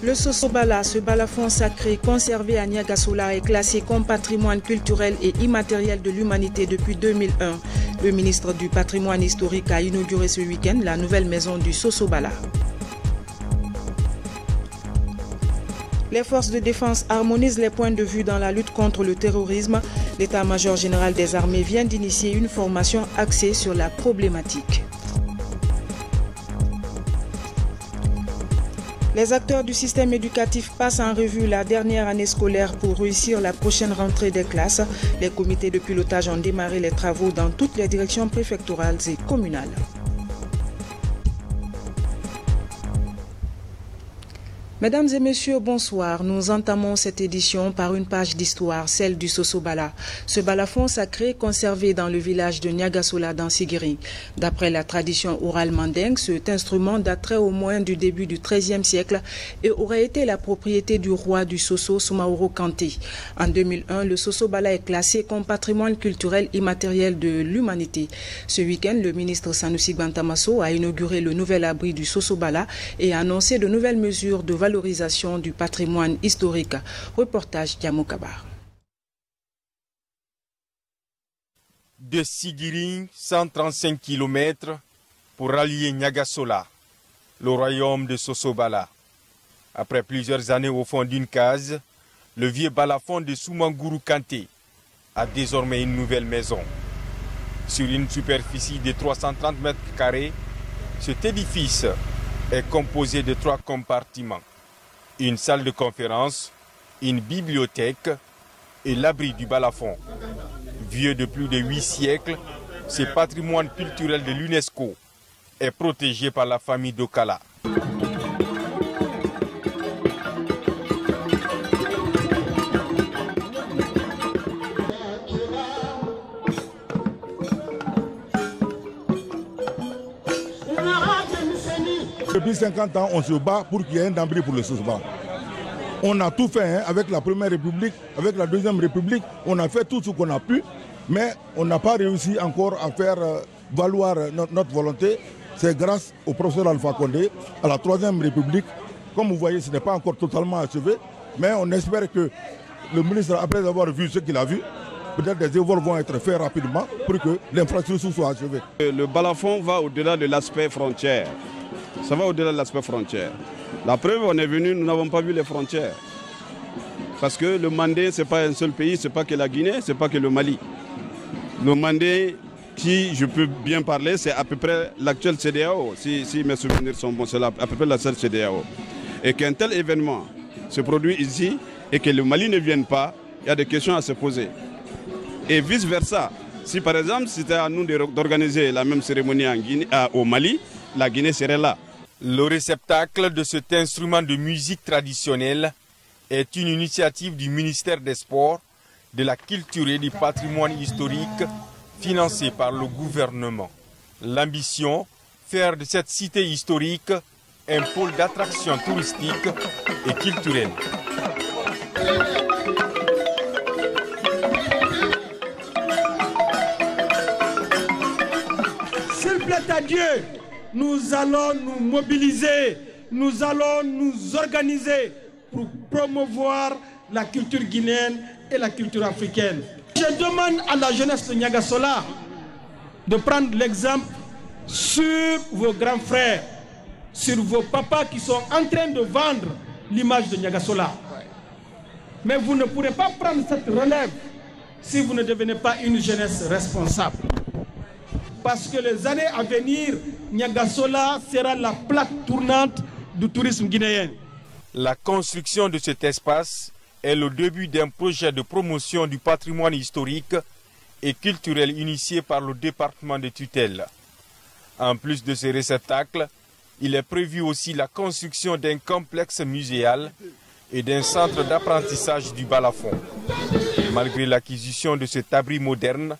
Le Sosobala, ce balafon sacré conservé à Niagasola, est classé comme patrimoine culturel et immatériel de l'humanité depuis 2001. Le ministre du patrimoine historique a inauguré ce week-end la nouvelle maison du Sosobala. Les forces de défense harmonisent les points de vue dans la lutte contre le terrorisme. L'état-major général des armées vient d'initier une formation axée sur la problématique. Les acteurs du système éducatif passent en revue la dernière année scolaire pour réussir la prochaine rentrée des classes. Les comités de pilotage ont démarré les travaux dans toutes les directions préfectorales et communales. Mesdames et messieurs, bonsoir. Nous entamons cette édition par une page d'histoire, celle du Sosobala. Ce balafon sacré conservé dans le village de Niagasola dans Sigiri. D'après la tradition orale mandingue, cet instrument daterait au moins du début du XIIIe siècle et aurait été la propriété du roi du Soso, Soumaoro Kanté. En 2001, le Sosobala est classé comme patrimoine culturel immatériel de l'humanité. Ce week-end, le ministre Sanusi Bantamaso a inauguré le nouvel abri du Sosobala et a annoncé de nouvelles mesures de valorisation du patrimoine historique. Reportage Diamokabar. De Sigiri, 135 km pour rallier Niagasola, le royaume de Sosobala. Après plusieurs années au fond d'une case, le vieux balafon de Soumanguru Kanté a désormais une nouvelle maison. Sur une superficie de 330 mètres carrés, cet édifice est composé de 3 compartiments. Une salle de conférence, une bibliothèque et l'abri du balafon. Vieux de plus de 8 siècles, ce patrimoine culturel de l'UNESCO est protégé par la famille d'Okala. Depuis 50 ans, on se bat pour qu'il y ait un abri pour le Sosobala. On a tout fait avec la Première République, avec la Deuxième République. On a fait tout ce qu'on a pu, mais on n'a pas réussi encore à faire valoir notre volonté. C'est grâce au professeur Alpha Condé, à la Troisième République. Comme vous voyez, ce n'est pas encore totalement achevé, mais on espère que le ministre, après avoir vu ce qu'il a vu, peut-être des efforts vont être faits rapidement pour que l'infrastructure soit achevée. Le balafon va au-delà de l'aspect frontière. Ça va au-delà de l'aspect frontière. La preuve, on est venu, nous n'avons pas vu les frontières. Parce que le Mandé, ce n'est pas un seul pays, ce n'est pas que la Guinée, ce n'est pas que le Mali. Le Mandé, qui je peux bien parler, c'est à peu près l'actuel CEDEAO. Si mes souvenirs sont bons, c'est à peu près l'actuel CEDEAO. Et qu'un tel événement se produit ici et que le Mali ne vienne pas, il y a des questions à se poser. Et vice-versa. Si par exemple, c'était à nous d'organiser la même cérémonie en Guinée, au Mali, la Guinée serait là. Le réceptacle de cet instrument de musique traditionnelle est une initiative du ministère des Sports, de la Culture et du Patrimoine historique financée par le gouvernement. L'ambition, faire de cette cité historique un pôle d'attraction touristique et culturelle. S'il plaît à Dieu, nous allons nous mobiliser, nous allons nous organiser pour promouvoir la culture guinéenne et la culture africaine. Je demande à la jeunesse de Niagasola de prendre l'exemple sur vos grands frères, sur vos papas qui sont en train de vendre l'image de Niagasola. Mais vous ne pourrez pas prendre cette relève si vous ne devenez pas une jeunesse responsable. Parce que les années à venir, Niagasola sera la plaque tournante du tourisme guinéen. La construction de cet espace est le début d'un projet de promotion du patrimoine historique et culturel initié par le département de tutelle. En plus de ce réceptacle, il est prévu aussi la construction d'un complexe muséal et d'un centre d'apprentissage du balafon. Malgré l'acquisition de cet abri moderne,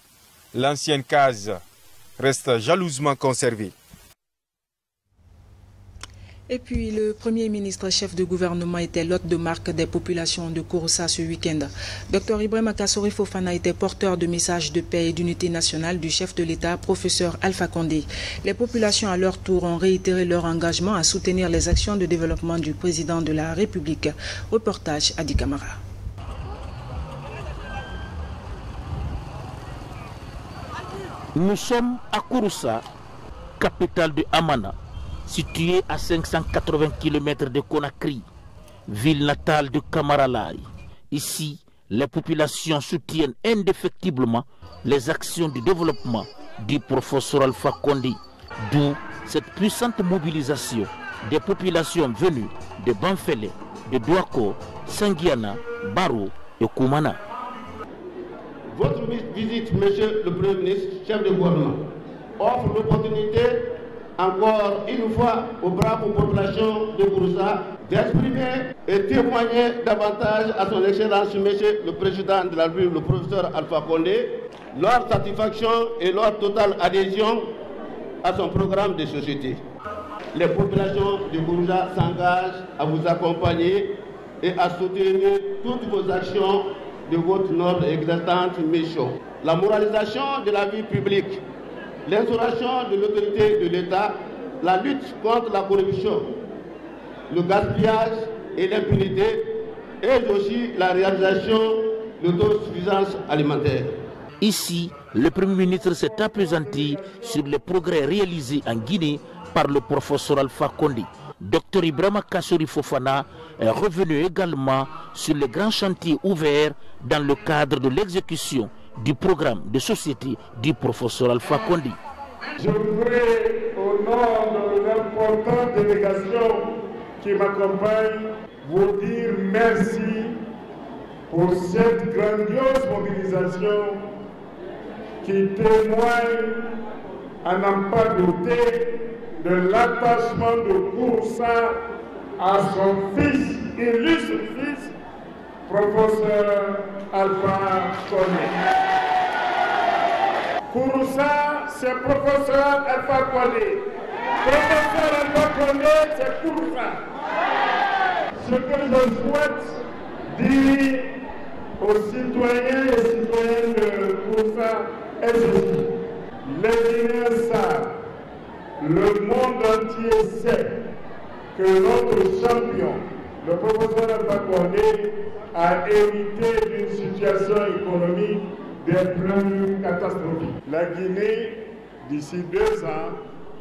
l'ancienne case reste jalousement conservée. Et puis, le Premier ministre, chef de gouvernement, était l'hôte de marque des populations de Kouroussa ce week-end. Dr Ibrahima Kassori Fofana était porteur de messages de paix et d'unité nationale du chef de l'État, professeur Alpha Condé. Les populations, à leur tour, ont réitéré leur engagement à soutenir les actions de développement du président de la République. Reportage Adi Kamara. Nous sommes à Kouroussa, capitale de Amana, située à 580 km de Conakry, ville natale de Kamaralari. Ici, les populations soutiennent indéfectiblement les actions de développement du professeur Alpha Condé, d'où cette puissante mobilisation des populations venues de Banfele, de Douako, Sangiana, Baro et Koumana. Votre visite, monsieur le Premier ministre, chef de gouvernement, offre l'opportunité encore une fois aux braves populations de Kouroussa d'exprimer et témoigner davantage à son excellence monsieur le président de la République, le professeur Alpha Condé, leur satisfaction et leur totale adhésion à son programme de société. Les populations de Kouroussa s'engagent à vous accompagner et à soutenir toutes vos actions de votre noble et existante mission. La moralisation de la vie publique, l'instauration de l'autorité de l'État, la lutte contre la corruption, le gaspillage et l'impunité, et aussi la réalisation de l'autosuffisance alimentaire. Ici, le Premier ministre s'est appesanti sur les progrès réalisés en Guinée par le professeur Alpha Condé. Dr Ibrahima Kassori Fofana est revenu également sur les grands chantiers ouverts dans le cadre de l'exécution du programme de société du professeur Alpha Condé. Je voudrais, au nom de l'importante délégation qui m'accompagne, vous dire merci pour cette grandiose mobilisation qui témoigne, à n'en pas douter, de l'attachement de Kouroussa à son fils, illustre fils, professeur Alpha Condé. Kouroussa, c'est professeur Alpha Condé. Professeur Alpha Condé, c'est Kouroussa. Ce que je souhaite dire aux citoyens et citoyennes de Kouroussa est ceci. Les Guinéens savent, le monde entier sait que notre champion, le professeur Alpha Condé, a hérité d'une situation économique des plus catastrophiques. La Guinée, d'ici 2 ans,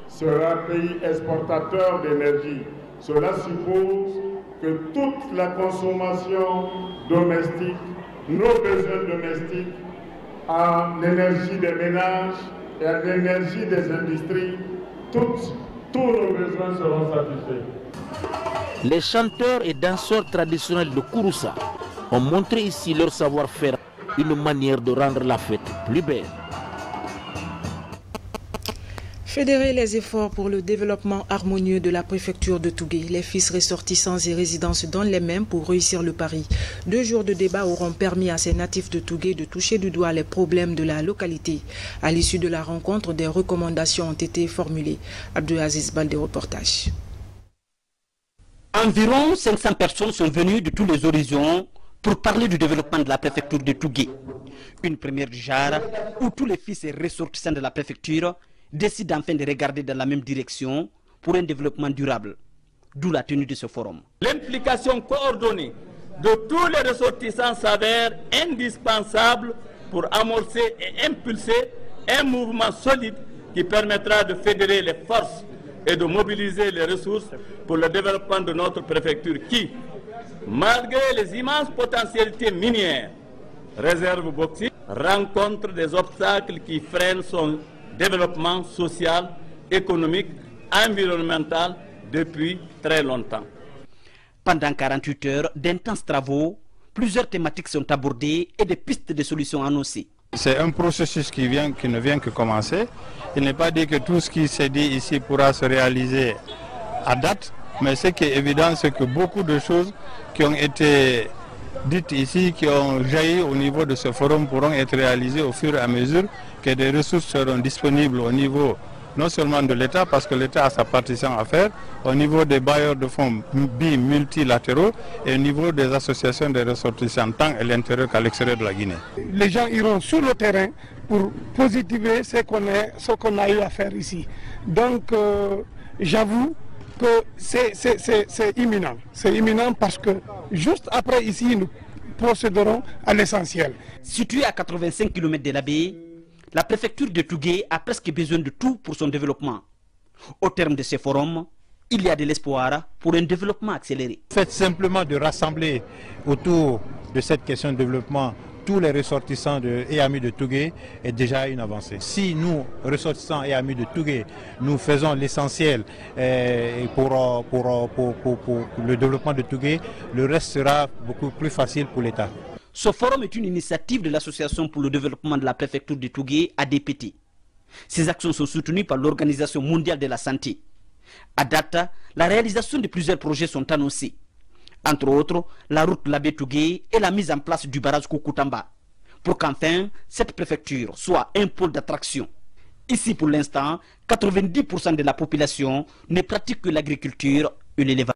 sera pays exportateur d'énergie. Cela suppose que toute la consommation domestique, nos besoins domestiques, en énergie des ménages et en énergie des industries, tous nos besoins seront satisfaits. Les chanteurs et danseurs traditionnels de Kouroussa ont montré ici leur savoir-faire, une manière de rendre la fête plus belle. Fédérer les efforts pour le développement harmonieux de la préfecture de Tougué. Les fils ressortissants et résidents se donnent les mêmes pour réussir le pari. 2 jours de débat auront permis à ces natifs de Tougué de toucher du doigt les problèmes de la localité. À l'issue de la rencontre, des recommandations ont été formulées. Abdelaziz Baldé, reportage. Environ 500 personnes sont venues de tous les horizons pour parler du développement de la préfecture de Tougué. Une première du genre où tous les fils et ressortissants de la préfecture décident enfin de regarder dans la même direction pour un développement durable. D'où la tenue de ce forum. L'implication coordonnée de tous les ressortissants s'avère indispensable pour amorcer et impulser un mouvement solide qui permettra de fédérer les forces et de mobiliser les ressources pour le développement de notre préfecture qui, malgré les immenses potentialités minières, réserve bauxite, rencontre des obstacles qui freinent son développement social, économique, environnemental depuis très longtemps. Pendant 48 heures d'intenses travaux, plusieurs thématiques sont abordées et des pistes de solutions annoncées. C'est un processus qui ne vient que commencer. Il n'est pas dit que tout ce qui s'est dit ici pourra se réaliser à date, mais ce qui est évident, c'est que beaucoup de choses qui ont été dites ici, qui ont jailli au niveau de ce forum, pourront être réalisées au fur et à mesure que des ressources seront disponibles au niveau non seulement de l'État, parce que l'État a sa partition à faire, au niveau des bailleurs de fonds multilatéraux et au niveau des associations des ressortissants, tant à l'intérieur qu'à l'extérieur de la Guinée. Les gens iront sur le terrain pour positiver ce qu'on a eu à faire ici. Donc, j'avoue que c'est imminent. C'est imminent parce que juste après ici, nous procéderons à l'essentiel. Située à 85 km de la baie, la préfecture de Tougué a presque besoin de tout pour son développement. Au terme de ces forums, il y a de l'espoir pour un développement accéléré. Le fait simplement de rassembler autour de cette question de développement tous les ressortissants et amis de Tougué est déjà une avancée. Si nous, ressortissants et amis de Tougué, nous faisons l'essentiel pour le développement de Tougué, le reste sera beaucoup plus facile pour l'État. Ce forum est une initiative de l'Association pour le développement de la préfecture de Tougué, ADPT. Ces actions sont soutenues par l'Organisation mondiale de la santé. À date, la réalisation de plusieurs projets sont annoncés. Entre autres, la route Labé-Tougué et la mise en place du barrage Koukutamba, pour qu'enfin, cette préfecture soit un pôle d'attraction. Ici, pour l'instant, 90% de la population ne pratique que l'agriculture et l'élevage.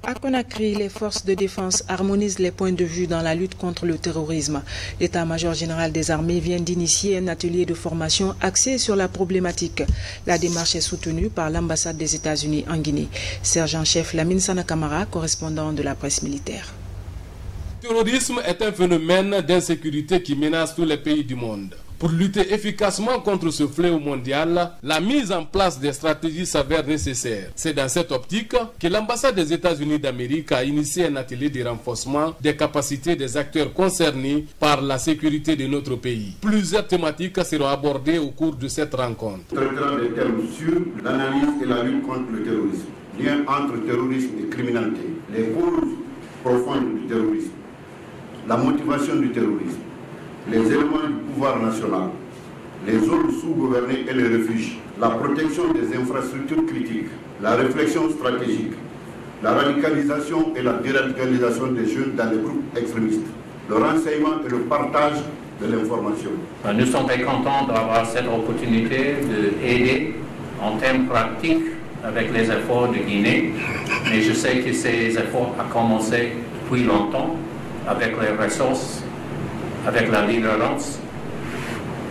À Conakry, les forces de défense harmonisent les points de vue dans la lutte contre le terrorisme. L'état-major général des armées vient d'initier un atelier de formation axé sur la problématique. La démarche est soutenue par l'ambassade des États-Unis en Guinée. Sergent-chef Lamine Sana Kamara, correspondant de la presse militaire. Le terrorisme est un phénomène d'insécurité qui menace tous les pays du monde. Pour lutter efficacement contre ce fléau mondial, la mise en place des stratégies s'avère nécessaire. C'est dans cette optique que l'ambassade des États-Unis d'Amérique a initié un atelier de renforcement des capacités des acteurs concernés par la sécurité de notre pays. Plusieurs thématiques seront abordées au cours de cette rencontre. Traitera des thèmes sur l'analyse et la lutte contre le terrorisme, lien entre terrorisme et criminalité, les causes profondes du terrorisme, la motivation du terrorisme, les éléments du pouvoir national, les zones sous-gouvernées et les refuges, la protection des infrastructures critiques, la réflexion stratégique, la radicalisation et la déradicalisation des jeunes dans les groupes extrémistes, le renseignement et le partage de l'information. Nous sommes très contents d'avoir cette opportunité d'aider en termes pratiques avec les efforts de Guinée, mais je sais que ces efforts ont commencé depuis longtemps avec les ressources, avec la liderances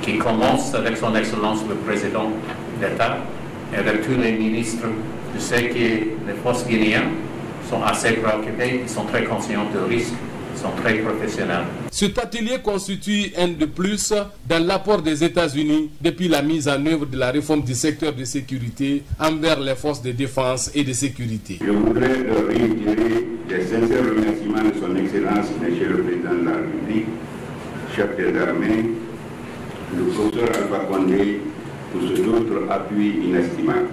qui commence avec son Excellence le Président d'État et avec tous les ministres. Je sais que les forces guinéennes sont assez préoccupées, ils sont très conscients du risque, ils sont très professionnels. Cet atelier constitue un de plus dans l'apport des États-Unis depuis la mise en œuvre de la réforme du secteur de sécurité envers les forces de défense et de sécurité. Je voudrais réitérer les sincères remerciements de son Excellence, Monsieur le Président de la République, chef des armées, le professeur Alpha Condé, pour ce d'autres appuis inestimable.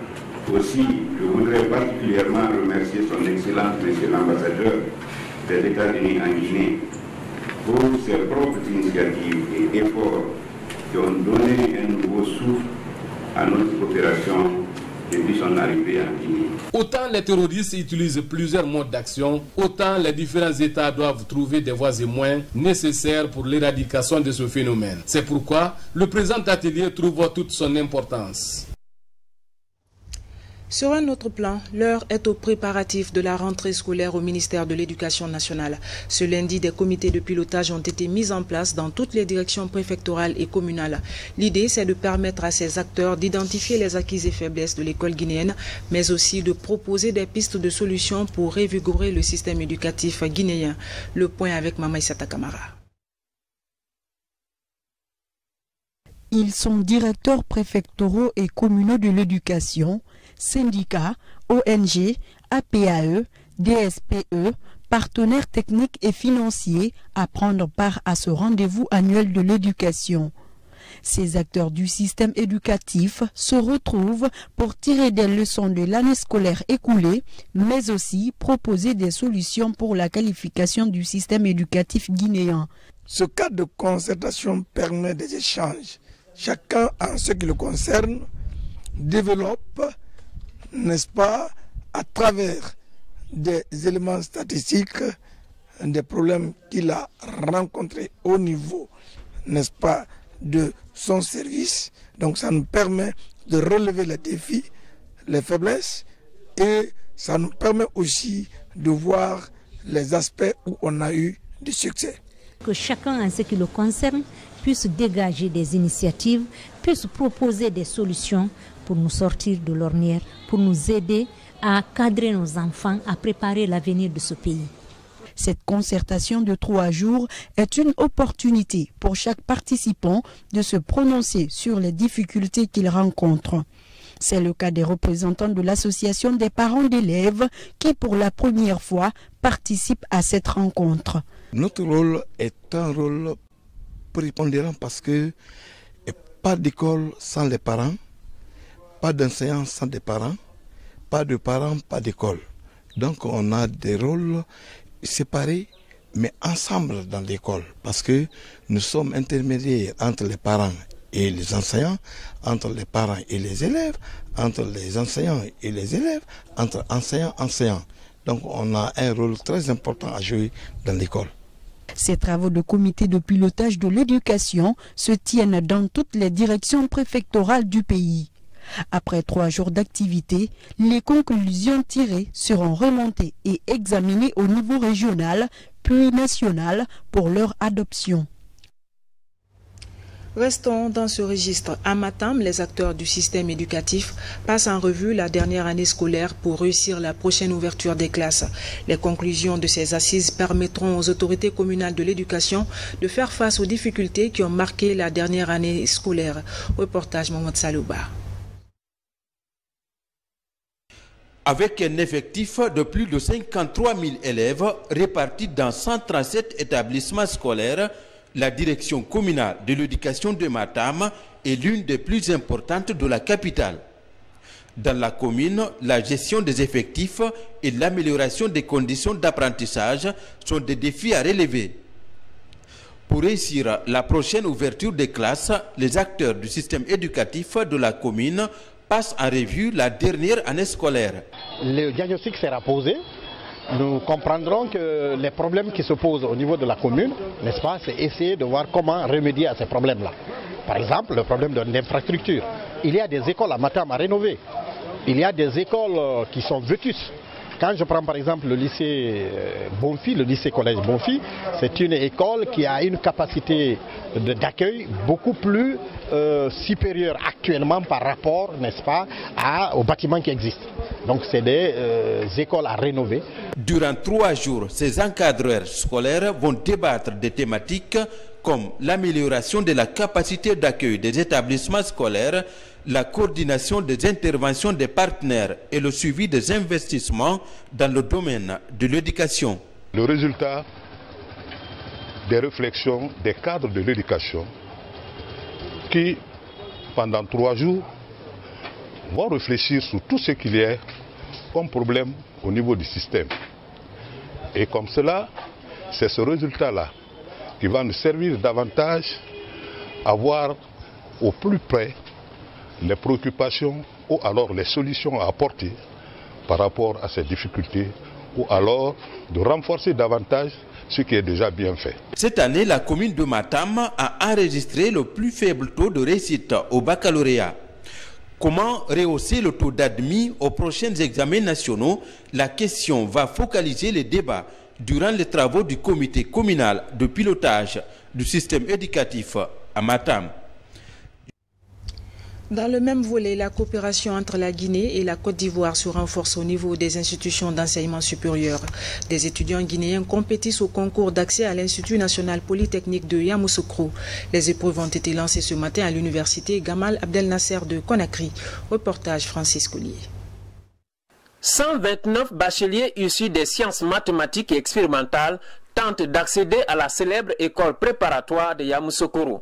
Aussi, je voudrais particulièrement remercier son Excellence, Monsieur l'ambassadeur des États-Unis en Guinée, pour ses propres initiatives et efforts qui ont donné un nouveau souffle à notre coopération depuis son arrivée en Guinée. Autant les terroristes utilisent plusieurs modes d'action, autant les différents États doivent trouver des voies et moyens nécessaires pour l'éradication de ce phénomène. C'est pourquoi le présent atelier trouve toute son importance. Sur un autre plan, l'heure est aux préparatifs de la rentrée scolaire au ministère de l'Éducation nationale. Ce lundi, des comités de pilotage ont été mis en place dans toutes les directions préfectorales et communales. L'idée, c'est de permettre à ces acteurs d'identifier les acquis et faiblesses de l'école guinéenne, mais aussi de proposer des pistes de solutions pour revigorer le système éducatif guinéen. Le point avec Mama Issata Kamara. Ils sont directeurs préfectoraux et communaux de l'éducation, syndicats, ONG, APAE, DSPE, partenaires techniques et financiers à prendre part à ce rendez-vous annuel de l'éducation. Ces acteurs du système éducatif se retrouvent pour tirer des leçons de l'année scolaire écoulée, mais aussi proposer des solutions pour la qualification du système éducatif guinéen. Ce cadre de concertation permet des échanges. Chacun, en ce qui le concerne, développe, n'est-ce pas, à travers des éléments statistiques, des problèmes qu'il a rencontrés au niveau, n'est-ce pas, de son service. Donc ça nous permet de relever les défis, les faiblesses, et ça nous permet aussi de voir les aspects où on a eu du succès. Que chacun, en ce qui le concerne, puisse dégager des initiatives, puisse proposer des solutions pour nous sortir de l'ornière, pour nous aider à cadrer nos enfants, à préparer l'avenir de ce pays. Cette concertation de 3 jours est une opportunité pour chaque participant de se prononcer sur les difficultés qu'il rencontre. C'est le cas des représentants de l'association des parents d'élèves qui, pour la première fois, participent à cette rencontre. Notre rôle est un rôle prépondérant parce que pas d'école sans les parents, pas d'enseignants sans des parents, pas de parents, pas d'école. Donc on a des rôles séparés mais ensemble dans l'école parce que nous sommes intermédiaires entre les parents et les enseignants, entre les parents et les élèves, entre les enseignants et les élèves, entre enseignants. Donc on a un rôle très important à jouer dans l'école. Ces travaux de comité de pilotage de l'éducation se tiennent dans toutes les directions préfectorales du pays. Après 3 jours d'activité, les conclusions tirées seront remontées et examinées au niveau régional, puis national pour leur adoption. Restons dans ce registre. À Matam, les acteurs du système éducatif passent en revue la dernière année scolaire pour réussir la prochaine ouverture des classes. Les conclusions de ces assises permettront aux autorités communales de l'éducation de faire face aux difficultés qui ont marqué la dernière année scolaire. Reportage Mohamed Salouba. Avec un effectif de plus de 53 000 élèves répartis dans 137 établissements scolaires, la direction communale de l'éducation de Matam est l'une des plus importantes de la capitale. Dans la commune, la gestion des effectifs et l'amélioration des conditions d'apprentissage sont des défis à relever. Pour réussir la prochaine ouverture des classes, les acteurs du système éducatif de la commune passent en revue la dernière année scolaire. Le diagnostic sera posé. Nous comprendrons que les problèmes qui se posent au niveau de la commune, n'est-ce pas, c'est essayer de voir comment remédier à ces problèmes-là. Par exemple, le problème d'infrastructure. Il y a des écoles à Matam à rénover. Il y a des écoles qui sont vétustes. Quand je prends par exemple le lycée Bonfi, le lycée collège Bonfi, c'est une école qui a une capacité d'accueil beaucoup plus supérieure actuellement par rapport, n'est-ce pas, aux bâtiments qui existent. Donc c'est des écoles à rénover. Durant 3 jours, ces encadreurs scolaires vont débattre des thématiques comme l'amélioration de la capacité d'accueil des établissements scolaires, la coordination des interventions des partenaires et le suivi des investissements dans le domaine de l'éducation. Le résultat des réflexions des cadres de l'éducation qui, pendant 3 jours, vont réfléchir sur tout ce qu'il y a comme problème au niveau du système. Et comme cela, c'est ce résultat-là qui va nous servir davantage à voir au plus près les préoccupations ou alors les solutions à apporter par rapport à ces difficultés ou alors de renforcer davantage ce qui est déjà bien fait. Cette année, la commune de Matam a enregistré le plus faible taux de réussite au baccalauréat. Comment rehausser le taux d'admis aux prochains examens nationaux? La question va focaliser les débats durant les travaux du comité communal de pilotage du système éducatif à Matam. Dans le même volet, la coopération entre la Guinée et la Côte d'Ivoire se renforce au niveau des institutions d'enseignement supérieur. Des étudiants guinéens compétissent au concours d'accès à l'Institut national polytechnique de Yamoussoukro. Les épreuves ont été lancées ce matin à l'université Gamal Abdel Nasser de Conakry. Reportage Francis Collier. 129 bacheliers issus des sciences mathématiques et expérimentales tentent d'accéder à la célèbre école préparatoire de Yamoussoukro.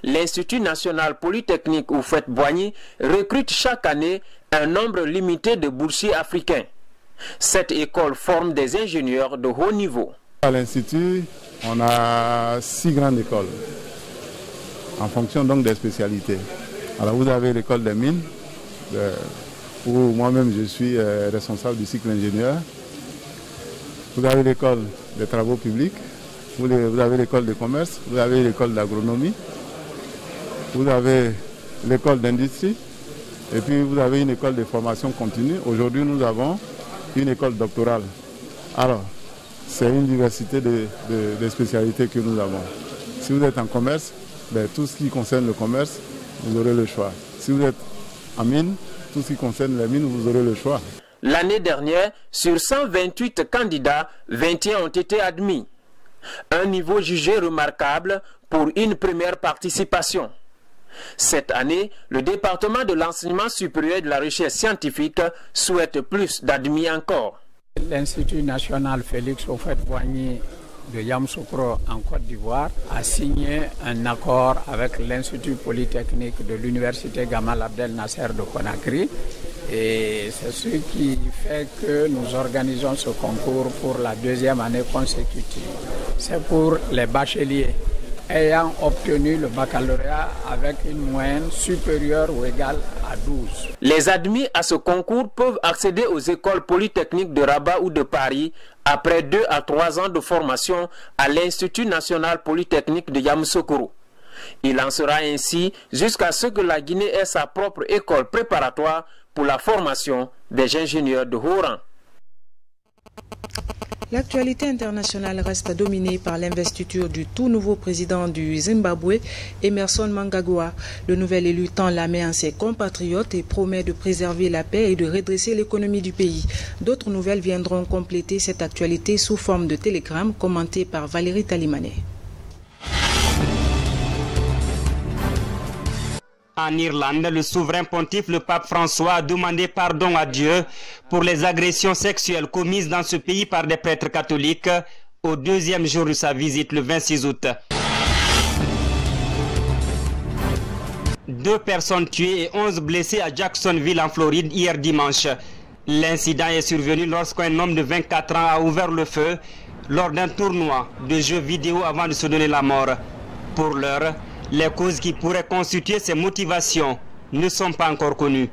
L'Institut national polytechnique Houphouët-Boigny recrute chaque année un nombre limité de boursiers africains. Cette école forme des ingénieurs de haut niveau. À l'Institut, on a 6 grandes écoles, en fonction donc des spécialités. Alors vous avez l'école des mines, où moi-même je suis responsable du cycle ingénieur. Vous avez l'école des travaux publics, vous avez l'école de commerce, vous avez l'école d'agronomie. vous avez l'école d'industrie, et puis vous avez une école de formation continue. Aujourd'hui, nous avons une école doctorale. Alors, c'est une diversité de spécialités que nous avons. Si vous êtes en commerce, ben, tout ce qui concerne le commerce, vous aurez le choix. Si vous êtes en mine, tout ce qui concerne les mines, vous aurez le choix. L'année dernière, sur 128 candidats, 21 ont été admis. Un niveau jugé remarquable pour une première participation. Cette année, le département de l'enseignement supérieur et de la recherche scientifique souhaite plus d'admis encore. L'Institut national Félix Houphouët-Boigny de Yamoussoukro en Côte d'Ivoire a signé un accord avec l'Institut polytechnique de l'Université Gamal Abdel Nasser de Conakry. Et c'est ce qui fait que nous organisons ce concours pour la deuxième année consécutive. C'est pour les bacheliers ayant obtenu le baccalauréat avec une moyenne supérieure ou égale à 12. Les admis à ce concours peuvent accéder aux écoles polytechniques de Rabat ou de Paris après 2 à 3 ans de formation à l'Institut national polytechnique de Yamoussoukro. Il en sera ainsi jusqu'à ce que la Guinée ait sa propre école préparatoire pour la formation des ingénieurs de haut rang. L'actualité internationale reste dominée par l'investiture du tout nouveau président du Zimbabwe, Emmerson Mnangagwa. Le nouvel élu tend la main à ses compatriotes et promet de préserver la paix et de redresser l'économie du pays. D'autres nouvelles viendront compléter cette actualité sous forme de télégramme commenté par Valérie Talimané. En Irlande, le souverain pontife, le pape François, a demandé pardon à Dieu pour les agressions sexuelles commises dans ce pays par des prêtres catholiques au 2e jour de sa visite le 26 août. 2 personnes tuées et 11 blessés à Jacksonville en Floride hier dimanche. L'incident est survenu lorsqu'un homme de 24 ans a ouvert le feu lors d'un tournoi de jeux vidéo avant de se donner la mort. Pour l'heure, les causes qui pourraient constituer ces motivations ne sont pas encore connues.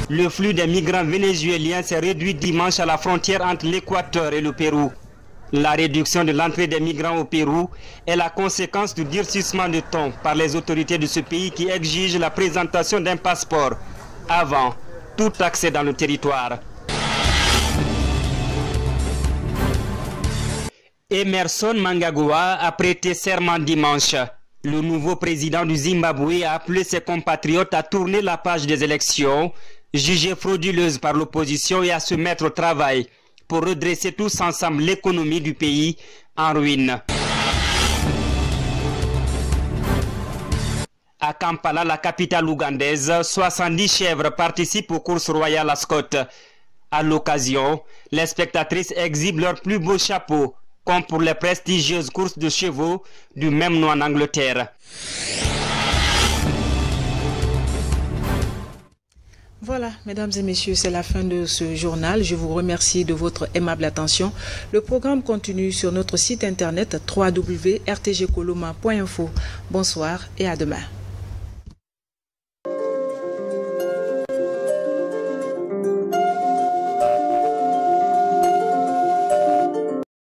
Le flux des migrants vénézuéliens s'est réduit dimanche à la frontière entre l'Équateur et le Pérou. La réduction de l'entrée des migrants au Pérou est la conséquence du durcissement de ton par les autorités de ce pays qui exigent la présentation d'un passeport avant tout accès dans le territoire. Emmerson Mnangagwa a prêté serment dimanche. Le nouveau président du Zimbabwe a appelé ses compatriotes à tourner la page des élections, jugées frauduleuses par l'opposition, et à se mettre au travail pour redresser tous ensemble l'économie du pays en ruine. À Kampala, la capitale ougandaise, 70 chèvres participent aux courses royales à Scott. À l'occasion, les spectatrices exhibent leurs plus beaux chapeaux, comme pour les prestigieuses courses de chevaux du même nom en Angleterre. Voilà, mesdames et messieurs, c'est la fin de ce journal. Je vous remercie de votre aimable attention. Le programme continue sur notre site internet www.rtgcoloma.info. Bonsoir et à demain.